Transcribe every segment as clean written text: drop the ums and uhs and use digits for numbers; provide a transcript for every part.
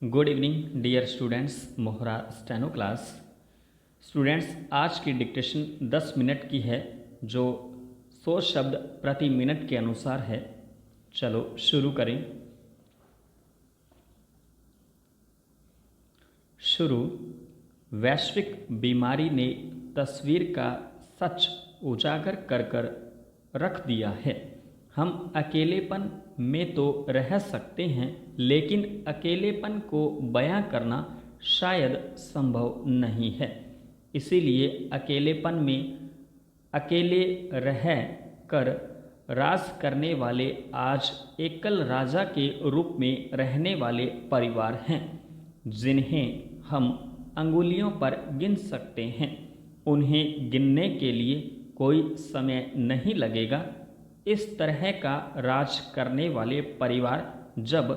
Good evening dear students, मोहरा steno class. Students, आज की dictation 10 minute की है जो 100 शब्द प्रति मिनट के अनुसार है। चलो शुरू करें। शुरू। वैश्विक बीमारी ने तस्वीर का सच उजागर कर कर रख दिया है। हम अकेलेपन में तो रह सकते हैं, लेकिन अकेलेपन को बयां करना शायद संभव नहीं है। इसीलिए अकेलेपन में अकेले रह कर राज करने वाले आज एकल राजा के रूप में रहने वाले परिवार हैं, जिन्हें हम अंगुलियों पर गिन सकते हैं। उन्हें गिनने के लिए कोई समय नहीं लगेगा। इस तरह का राज करने वाले परिवार जब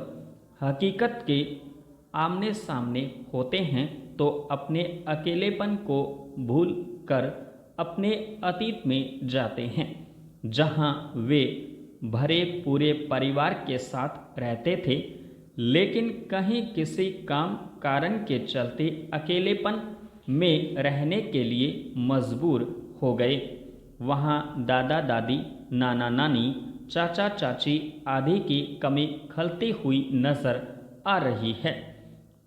हकीकत के आमने सामने होते हैं तो अपने अकेलेपन को भूल कर अपने अतीत में जाते हैं, जहां वे भरे पूरे परिवार के साथ रहते थे, लेकिन कहीं किसी काम कारण के चलते अकेलेपन में रहने के लिए मजबूर हो गए। वहाँ दादा दादी, नाना नानी, चाचा चाची आदि की कमी खलती हुई नजर आ रही है।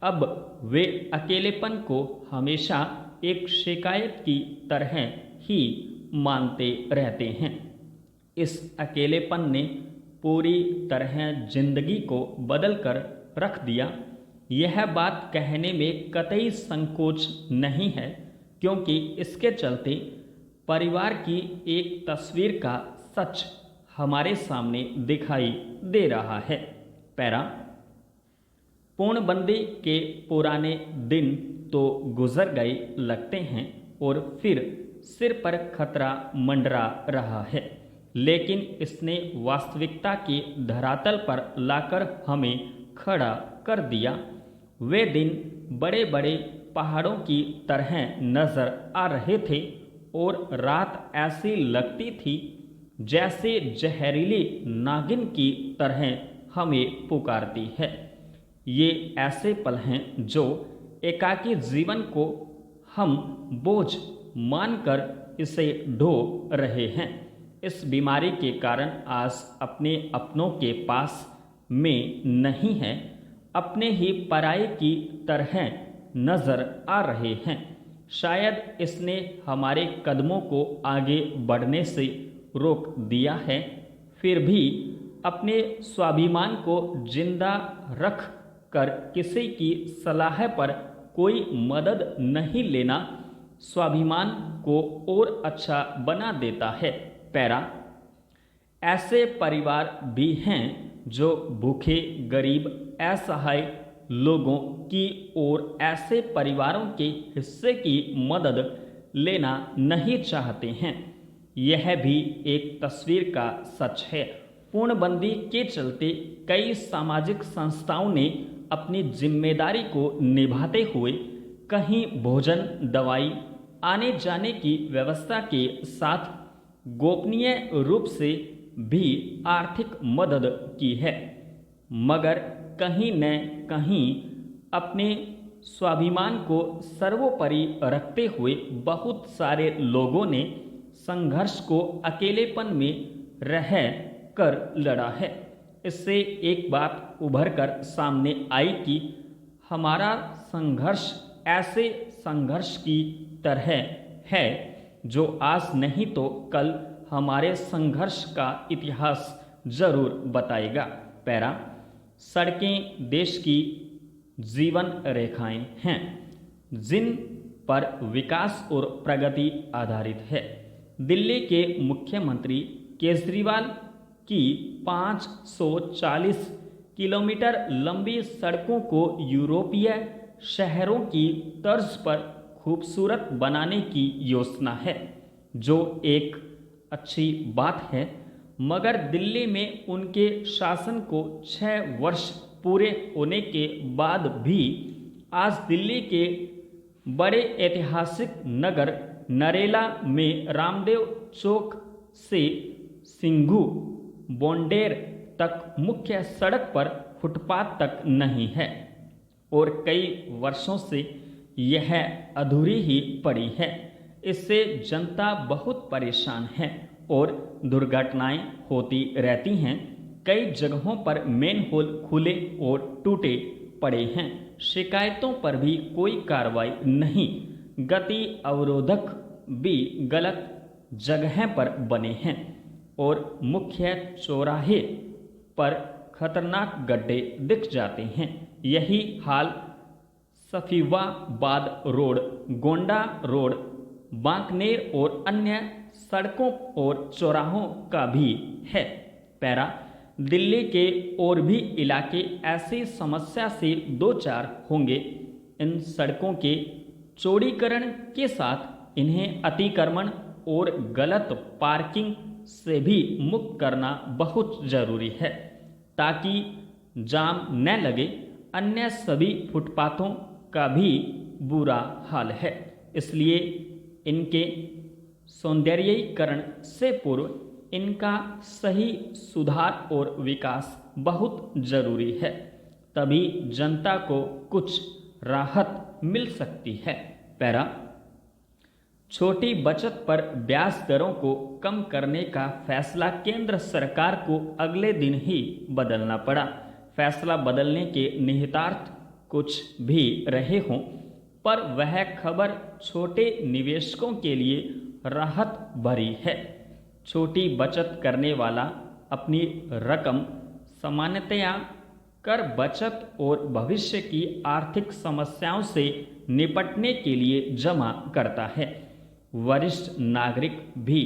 अब वे अकेलेपन को हमेशा एक शिकायत की तरह ही मानते रहते हैं। इस अकेलेपन ने पूरी तरह जिंदगी को बदल कर रख दिया। यह बात कहने में कतई संकोच नहीं है, क्योंकि इसके चलते परिवार की एक तस्वीर का सच हमारे सामने दिखाई दे रहा है। पैरा। पूर्णबंदी के पुराने दिन तो गुजर गए लगते हैं और फिर सिर पर खतरा मंडरा रहा है, लेकिन इसने वास्तविकता की धरातल पर लाकर हमें खड़ा कर दिया। वे दिन बड़े बड़े पहाड़ों की तरह नजर आ रहे थे और रात ऐसी लगती थी जैसे जहरीली नागिन की तरह हमें पुकारती है। ये ऐसे पल हैं जो एकाकी जीवन को हम बोझ मानकर इसे ढो रहे हैं। इस बीमारी के कारण आज अपने अपनों के पास में नहीं है, अपने ही पराये की तरह नजर आ रहे हैं। शायद इसने हमारे कदमों को आगे बढ़ने से रोक दिया है, फिर भी अपने स्वाभिमान को जिंदा रख कर किसी की सलाह पर कोई मदद नहीं लेना स्वाभिमान को और अच्छा बना देता है। पैरा। ऐसे परिवार भी हैं जो भूखे, गरीब, असहाय लोगों की और ऐसे परिवारों के हिस्से की मदद लेना नहीं चाहते हैं। यह भी एक तस्वीर का सच है। पूर्णबंदी के चलते कई सामाजिक संस्थाओं ने अपनी जिम्मेदारी को निभाते हुए कहीं भोजन, दवाई, आने जाने की व्यवस्था के साथ गोपनीय रूप से भी आर्थिक मदद की है, मगर कहीं न कहीं अपने स्वाभिमान को सर्वोपरि रखते हुए बहुत सारे लोगों ने संघर्ष को अकेलेपन में रह कर लड़ा है। इससे एक बात उभर कर सामने आई कि हमारा संघर्ष ऐसे संघर्ष की तरह है जो आज नहीं तो कल हमारे संघर्ष का इतिहास जरूर बताएगा। पैरा। सड़कें देश की जीवन रेखाएं हैं, जिन पर विकास और प्रगति आधारित है। दिल्ली के मुख्यमंत्री केजरीवाल की 540 किलोमीटर लंबी सड़कों को यूरोपीय शहरों की तर्ज पर खूबसूरत बनाने की योजना है, जो एक अच्छी बात है, मगर दिल्ली में उनके शासन को 6 वर्ष पूरे होने के बाद भी आज दिल्ली के बड़े ऐतिहासिक नगर नरेला में रामदेव चौक से सिंघू बोंडेर तक मुख्य सड़क पर फुटपाथ तक नहीं है। और कई वर्षों से यह अधूरी ही पड़ी है। इससे जनता बहुत परेशान है और दुर्घटनाएं होती रहती हैं। कई जगहों पर मेनहोल खुले और टूटे पड़े हैं। शिकायतों पर भी कोई कार्रवाई नहीं। गति अवरोधक भी गलत जगह पर बने हैं और मुख्य चौराहे पर खतरनाक गड्ढे दिख जाते हैं। यही हाल सफीवाबाद रोड, गोंडा रोड, बांकनेर और अन्य सड़कों और चौराहों का भी है। पैरा दिल्ली के और भी इलाके ऐसी समस्या से दो चार होंगे। इन सड़कों के चौड़ीकरण के साथ इन्हें अतिक्रमण और गलत पार्किंग से भी मुक्त करना बहुत ज़रूरी है ताकि जाम न लगे। अन्य सभी फुटपाथों का भी बुरा हाल है, इसलिए इनके सौंदर्यीकरण से पूर्व इनका सही सुधार और विकास बहुत जरूरी है, तभी जनता को कुछ राहत मिल सकती है। पैरा छोटी बचत पर ब्याज दरों को कम करने का फैसला केंद्र सरकार को अगले दिन ही बदलना पड़ा। फैसला बदलने के निहितार्थ कुछ भी रहे हों, पर वह खबर छोटे निवेशकों के लिए राहत भरी है। छोटी बचत करने वाला अपनी रकम सामान्यतया कर बचत और भविष्य की आर्थिक समस्याओं से निपटने के लिए जमा करता है। वरिष्ठ नागरिक भी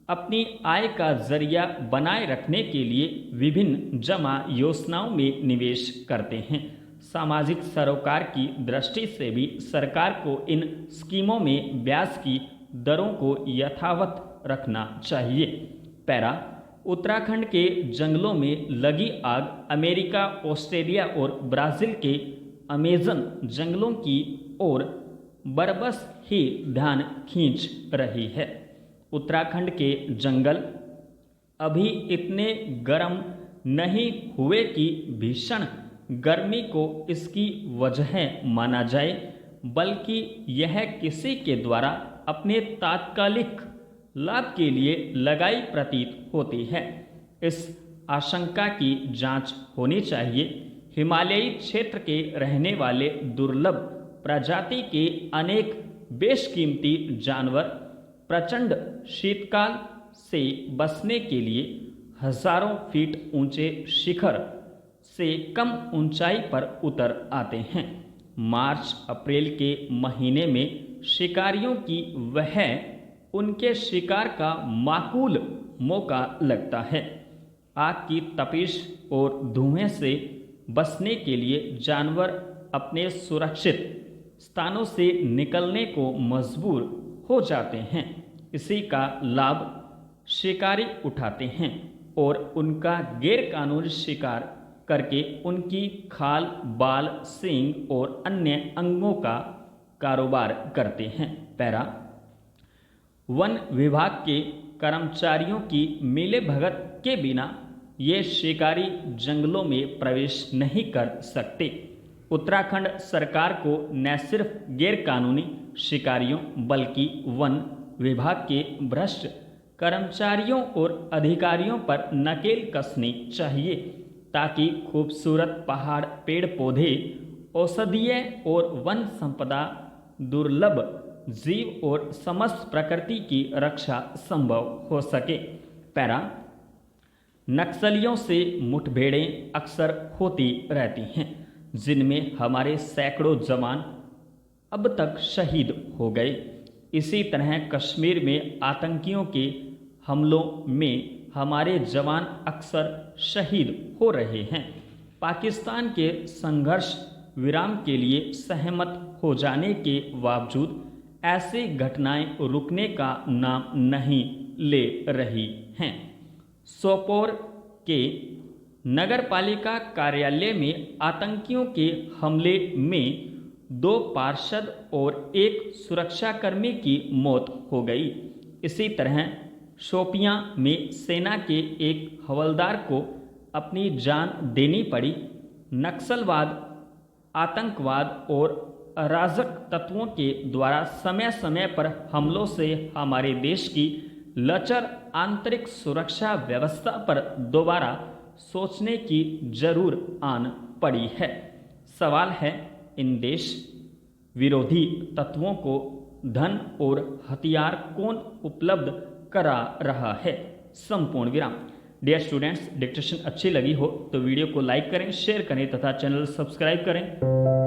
अपनी आय का जरिया बनाए रखने के लिए विभिन्न जमा योजनाओं में निवेश करते हैं। सामाजिक सरोकार की दृष्टि से भी सरकार को इन स्कीमों में ब्याज की दरों को यथावत रखना चाहिए। पैरा उत्तराखंड के जंगलों में लगी आग अमेरिका, ऑस्ट्रेलिया और ब्राज़ील के अमेज़न जंगलों की ओर बरबस ही ध्यान खींच रही है। उत्तराखंड के जंगल अभी इतने गर्म नहीं हुए कि भीषण गर्मी को इसकी वजह माना जाए, बल्कि यह किसी के द्वारा अपने तात्कालिक लाभ के लिए लगाई प्रतीत होती है। इस आशंका की जांच होनी चाहिए। हिमालयी क्षेत्र के रहने वाले दुर्लभ प्रजाति के अनेक बेशकीमती जानवर प्रचंड शीतकाल से बचने के लिए हजारों फीट ऊंचे शिखर से कम ऊंचाई पर उतर आते हैं। मार्च अप्रैल के महीने में शिकारियों की वह उनके शिकार का माकूल मौका लगता है। आग की तपिश और धुएं से बचने के लिए जानवर अपने सुरक्षित स्थानों से निकलने को मजबूर हो जाते हैं। इसी का लाभ शिकारी उठाते हैं और उनका गैरकानूनी शिकार करके उनकी खाल, बाल, सींग और अन्य अंगों का कारोबार करते हैं। पैरा वन विभाग के कर्मचारियों की मिले भगत के बिना ये शिकारी जंगलों में प्रवेश नहीं कर सकते। उत्तराखंड सरकार को न सिर्फ गैरकानूनी शिकारियों बल्कि वन विभाग के भ्रष्ट कर्मचारियों और अधिकारियों पर नकेल कसनी चाहिए ताकि खूबसूरत पहाड़, पेड़ पौधे, औषधीय और वन संपदा, दुर्लभ जीव और समस्त प्रकृति की रक्षा संभव हो सके। पैरा नक्सलियों से मुठभेड़ें अक्सर होती रहती हैं, जिनमें हमारे सैकड़ों जवान अब तक शहीद हो गए। इसी तरह कश्मीर में आतंकियों के हमलों में हमारे जवान अक्सर शहीद हो रहे हैं। पाकिस्तान के संघर्ष विराम के लिए सहमत हो जाने के बावजूद ऐसी घटनाएं रुकने का नाम नहीं ले रही हैं। सोपोर के नगरपालिका कार्यालय में आतंकियों के हमले में 2 पार्षद और 1 सुरक्षाकर्मी की मौत हो गई। इसी तरह शोपियां में सेना के एक हवलदार को अपनी जान देनी पड़ी। नक्सलवाद आतंकवाद और अराजक तत्वों के द्वारा समय समय पर हमलों से हमारे देश की लचर आंतरिक सुरक्षा व्यवस्था पर दोबारा सोचने की जरूर आन पड़ी है। सवाल है, इन देश विरोधी तत्वों को धन और हथियार कौन उपलब्ध करा रहा है? संपूर्ण विराम। डियर स्टूडेंट्स, डिक्टेशन अच्छी लगी हो तो वीडियो को लाइक करें, शेयर करें तथा चैनल सब्सक्राइब करें।